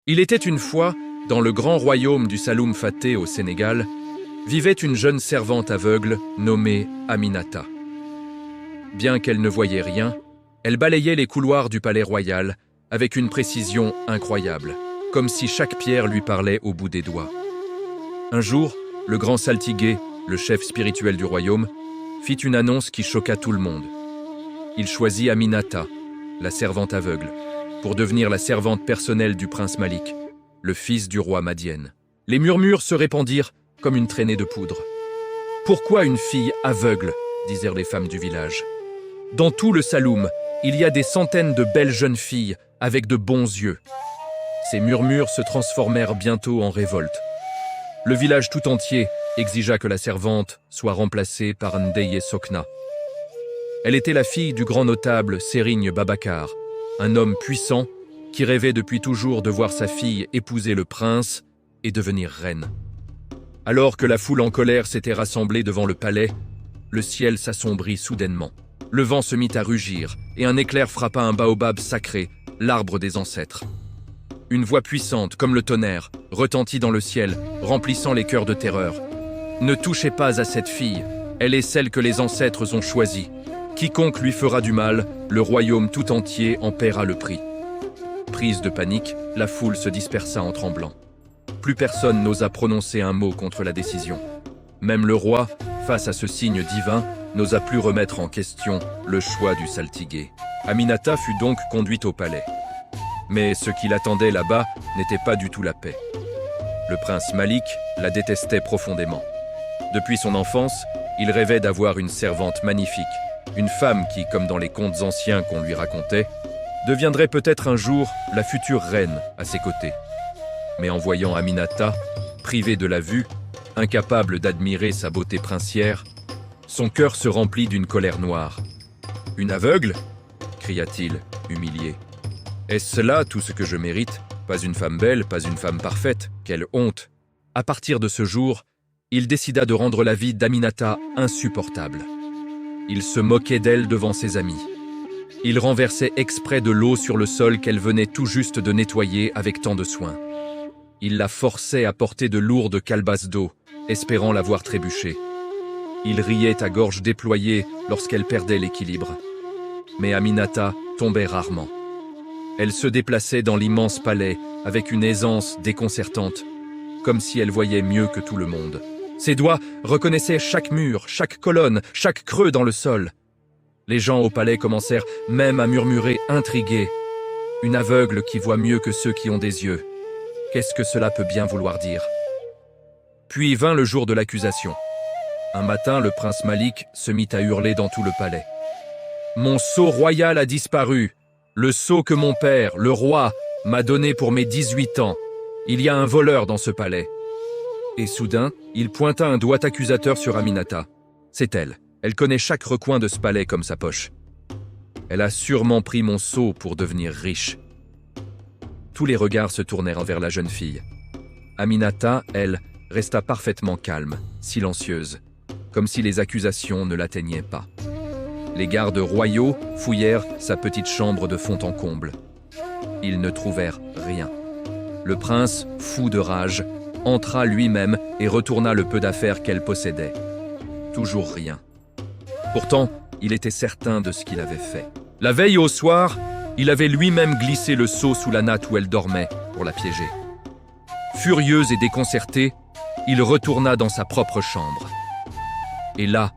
Il était une fois, dans le grand royaume du Saloum Faté au Sénégal, vivait une jeune servante aveugle nommée Aminata. Bien qu'elle ne voyait rien, elle balayait les couloirs du palais royal avec une précision incroyable, comme si chaque pierre lui parlait au bout des doigts. Un jour, le grand saltigué, le chef spirituel du royaume, fit une annonce qui choqua tout le monde. Il choisit Aminata, la servante aveugle, pour devenir la servante personnelle du prince Malik, le fils du roi Madienne. Les murmures se répandirent comme une traînée de poudre. « Pourquoi une fille aveugle ?» disèrent les femmes du village. « Dans tout le Saloum, il y a des centaines de belles jeunes filles avec de bons yeux. » Ces murmures se transformèrent bientôt en révolte. Le village tout entier exigea que la servante soit remplacée par Ndeye Sokna. Elle était la fille du grand notable Serigne Babacar, un homme puissant qui rêvait depuis toujours de voir sa fille épouser le prince et devenir reine. Alors que la foule en colère s'était rassemblée devant le palais, le ciel s'assombrit soudainement. Le vent se mit à rugir et un éclair frappa un baobab sacré, l'arbre des ancêtres. Une voix puissante, comme le tonnerre, retentit dans le ciel, remplissant les cœurs de terreur. « Ne touchez pas à cette fille, elle est celle que les ancêtres ont choisie. Quiconque lui fera du mal, le royaume tout entier en paiera le prix. » Prise de panique, la foule se dispersa en tremblant. Plus personne n'osa prononcer un mot contre la décision. Même le roi, face à ce signe divin, n'osa plus remettre en question le choix du saltigué. Aminata fut donc conduite au palais. Mais ce qui l'attendait là-bas n'était pas du tout la paix. Le prince Malik la détestait profondément. Depuis son enfance, il rêvait d'avoir une servante magnifique, une femme qui, comme dans les contes anciens qu'on lui racontait, deviendrait peut-être un jour la future reine à ses côtés. Mais en voyant Aminata, privée de la vue, incapable d'admirer sa beauté princière, son cœur se remplit d'une colère noire. « Une aveugle ?» cria-t-il, humilié. « Est-ce cela tout ce que je mérite? Pas une femme belle, pas une femme parfaite, quelle honte !» À partir de ce jour, il décida de rendre la vie d'Aminata insupportable. Il se moquait d'elle devant ses amis. Il renversait exprès de l'eau sur le sol qu'elle venait tout juste de nettoyer avec tant de soin. Il la forçait à porter de lourdes calebasses d'eau, espérant la voir trébucher. Il riait à gorge déployée lorsqu'elle perdait l'équilibre. Mais Aminata tombait rarement. Elle se déplaçait dans l'immense palais avec une aisance déconcertante, comme si elle voyait mieux que tout le monde. Ses doigts reconnaissaient chaque mur, chaque colonne, chaque creux dans le sol. Les gens au palais commencèrent même à murmurer intrigués. Une aveugle qui voit mieux que ceux qui ont des yeux. Qu'est-ce que cela peut bien vouloir dire? Puis vint le jour de l'accusation. Un matin, le prince Malik se mit à hurler dans tout le palais. « Mon sceau royal a disparu, le sceau que mon père, le roi, m'a donné pour mes 18 ans. Il y a un voleur dans ce palais. » Et soudain, il pointa un doigt accusateur sur Aminata. C'est elle. Elle connaît chaque recoin de ce palais comme sa poche. Elle a sûrement pris mon sceau pour devenir riche. Tous les regards se tournèrent vers la jeune fille. Aminata, elle, resta parfaitement calme, silencieuse, comme si les accusations ne l'atteignaient pas. Les gardes royaux fouillèrent sa petite chambre de fond en comble. Ils ne trouvèrent rien. Le prince, fou de rage, entra lui-même et retourna le peu d'affaires qu'elle possédait. Toujours rien. Pourtant, il était certain de ce qu'il avait fait. La veille au soir, il avait lui-même glissé le seau sous la natte où elle dormait pour la piéger. Furieux et déconcerté, il retourna dans sa propre chambre. Et là,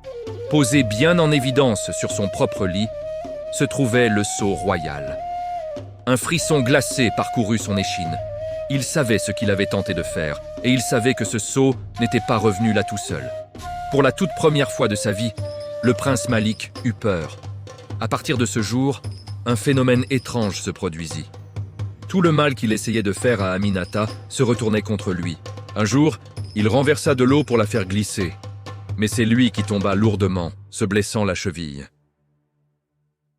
posé bien en évidence sur son propre lit, se trouvait le sceau royal. Un frisson glacé parcourut son échine. Il savait ce qu'il avait tenté de faire, et il savait que ce sceau n'était pas revenu là tout seul. Pour la toute première fois de sa vie, le prince Malik eut peur. À partir de ce jour, un phénomène étrange se produisit. Tout le mal qu'il essayait de faire à Aminata se retournait contre lui. Un jour, il renversa de l'eau pour la faire glisser. Mais c'est lui qui tomba lourdement, se blessant la cheville.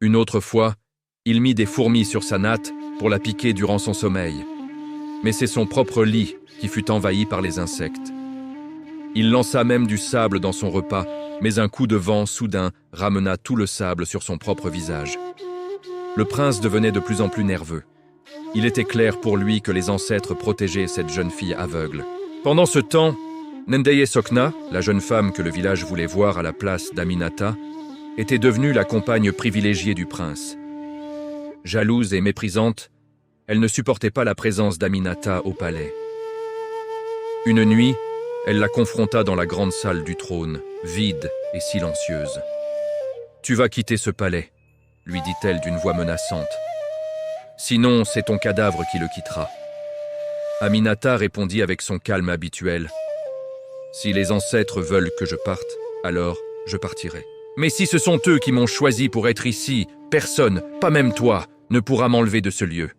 Une autre fois, il mit des fourmis sur sa natte pour la piquer durant son sommeil. Mais c'est son propre lit qui fut envahi par les insectes. Il lança même du sable dans son repas, mais un coup de vent soudain ramena tout le sable sur son propre visage. Le prince devenait de plus en plus nerveux. Il était clair pour lui que les ancêtres protégeaient cette jeune fille aveugle. Pendant ce temps, Ndeye Sokna, la jeune femme que le village voulait voir à la place d'Aminata, était devenue la compagne privilégiée du prince. Jalouse et méprisante, elle ne supportait pas la présence d'Aminata au palais. Une nuit, elle la confronta dans la grande salle du trône, vide et silencieuse. « Tu vas quitter ce palais », lui dit-elle d'une voix menaçante. « Sinon, c'est ton cadavre qui le quittera. » Aminata répondit avec son calme habituel. « Si les ancêtres veulent que je parte, alors je partirai. Mais si ce sont eux qui m'ont choisi pour être ici, personne, pas même toi, ne pourra m'enlever de ce lieu. »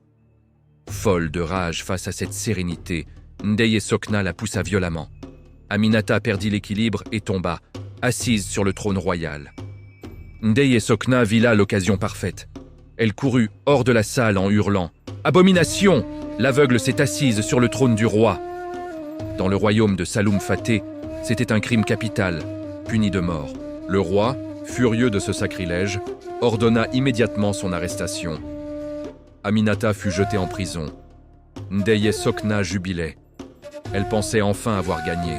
Folle de rage face à cette sérénité, Ndeye Sokna la poussa violemment. Aminata perdit l'équilibre et tomba, assise sur le trône royal. Ndeye Sokna vit là l'occasion parfaite. Elle courut hors de la salle en hurlant « Abomination ! L'aveugle s'est assise sur le trône du roi !» Dans le royaume de Saloum Faté, c'était un crime capital, puni de mort. Le roi, furieux de ce sacrilège, ordonna immédiatement son arrestation. Aminata fut jetée en prison. Ndeye Sokna jubilait. Elle pensait enfin avoir gagné.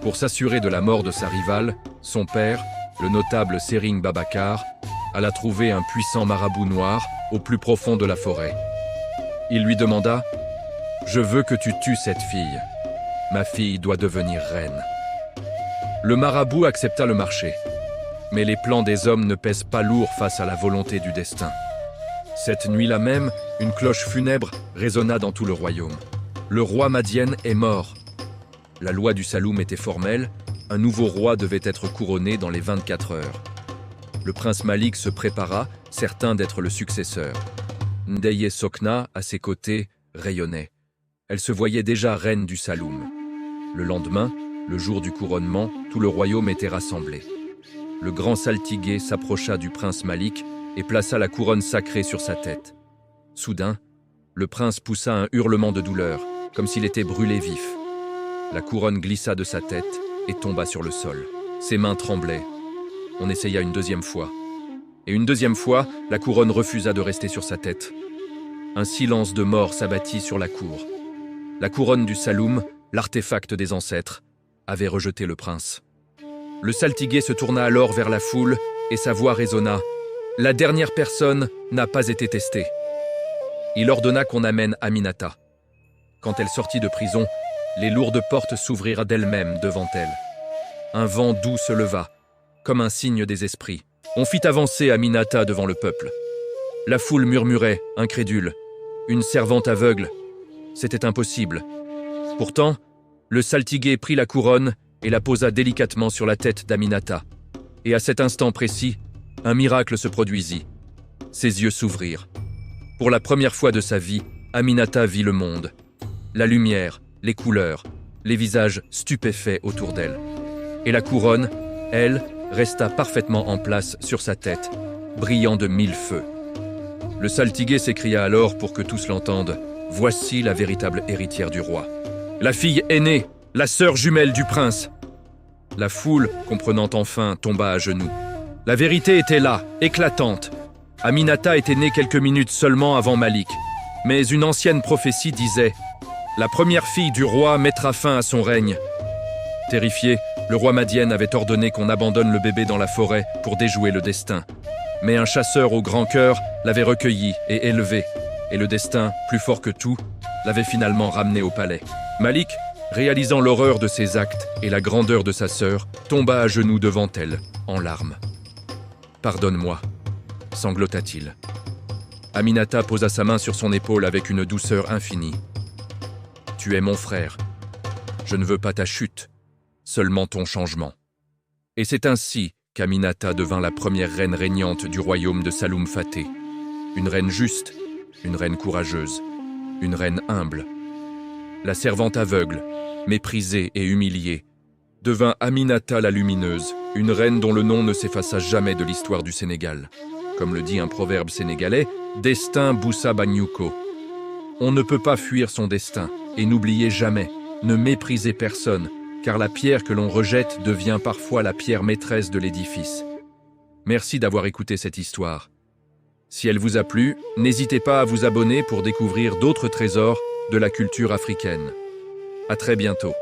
Pour s'assurer de la mort de sa rivale, son père, le notable Sering Babakar, alla trouver un puissant marabout noir au plus profond de la forêt. Il lui demanda « Je veux que tu tues cette fille. Ma fille doit devenir reine. » Le marabout accepta le marché. Mais les plans des hommes ne pèsent pas lourd face à la volonté du destin. Cette nuit-là même, une cloche funèbre résonna dans tout le royaume. Le roi Madienne est mort. La loi du Saloum était formelle, un nouveau roi devait être couronné dans les 24 heures. Le prince Malik se prépara, certain d'être le successeur. Ndeye Sokna, à ses côtés, rayonnait. Elle se voyait déjà reine du Saloum. Le lendemain, le jour du couronnement, tout le royaume était rassemblé. Le grand saltigué s'approcha du prince Malik et plaça la couronne sacrée sur sa tête. Soudain, le prince poussa un hurlement de douleur, comme s'il était brûlé vif. La couronne glissa de sa tête et tomba sur le sol. Ses mains tremblaient. On essaya une deuxième fois. Et une deuxième fois, la couronne refusa de rester sur sa tête. Un silence de mort s'abattit sur la cour. La couronne du Saloum, l'artefact des ancêtres, avait rejeté le prince. Le saltigué se tourna alors vers la foule et sa voix résonna. La dernière personne n'a pas été testée. Il ordonna qu'on amène Aminata. Quand elle sortit de prison, les lourdes portes s'ouvrirent d'elles-mêmes devant elle. Un vent doux se leva, comme un signe des esprits. On fit avancer Aminata devant le peuple. La foule murmurait, incrédule. Une servante aveugle. C'était impossible. Pourtant, le saltigué prit la couronne et la posa délicatement sur la tête d'Aminata. Et à cet instant précis, un miracle se produisit. Ses yeux s'ouvrirent. Pour la première fois de sa vie, Aminata vit le monde. La lumière, les couleurs, les visages stupéfaits autour d'elle. Et la couronne, elle, resta parfaitement en place sur sa tête, brillant de 1000 feux. Le saltigué s'écria alors pour que tous l'entendent. Voici la véritable héritière du roi. La fille aînée, la sœur jumelle du prince. La foule, comprenant enfin, tomba à genoux. La vérité était là, éclatante. Aminata était née quelques minutes seulement avant Malik. Mais une ancienne prophétie disait « La première fille du roi mettra fin à son règne ». Terrifié, le roi Madienne avait ordonné qu'on abandonne le bébé dans la forêt pour déjouer le destin. Mais un chasseur au grand cœur l'avait recueilli et élevé, et le destin, plus fort que tout, l'avait finalement ramené au palais. Malik, réalisant l'horreur de ses actes et la grandeur de sa sœur, tomba à genoux devant elle, en larmes. « Pardonne-moi », sanglota-t-il. Aminata posa sa main sur son épaule avec une douceur infinie. « Tu es mon frère. Je ne veux pas ta chute, seulement ton changement. » Et c'est ainsi qu'Aminata devint la première reine régnante du royaume de Saloum Faté. Une reine juste, une reine courageuse, une reine humble. La servante aveugle, méprisée et humiliée, devint Aminata la lumineuse, une reine dont le nom ne s'effaça jamais de l'histoire du Sénégal. Comme le dit un proverbe sénégalais, « Destin Boussa Banyuko ». On ne peut pas fuir son destin, et n'oubliez jamais, ne méprisez personne, car la pierre que l'on rejette devient parfois la pierre maîtresse de l'édifice. Merci d'avoir écouté cette histoire. Si elle vous a plu, n'hésitez pas à vous abonner pour découvrir d'autres trésors de la culture africaine. À très bientôt.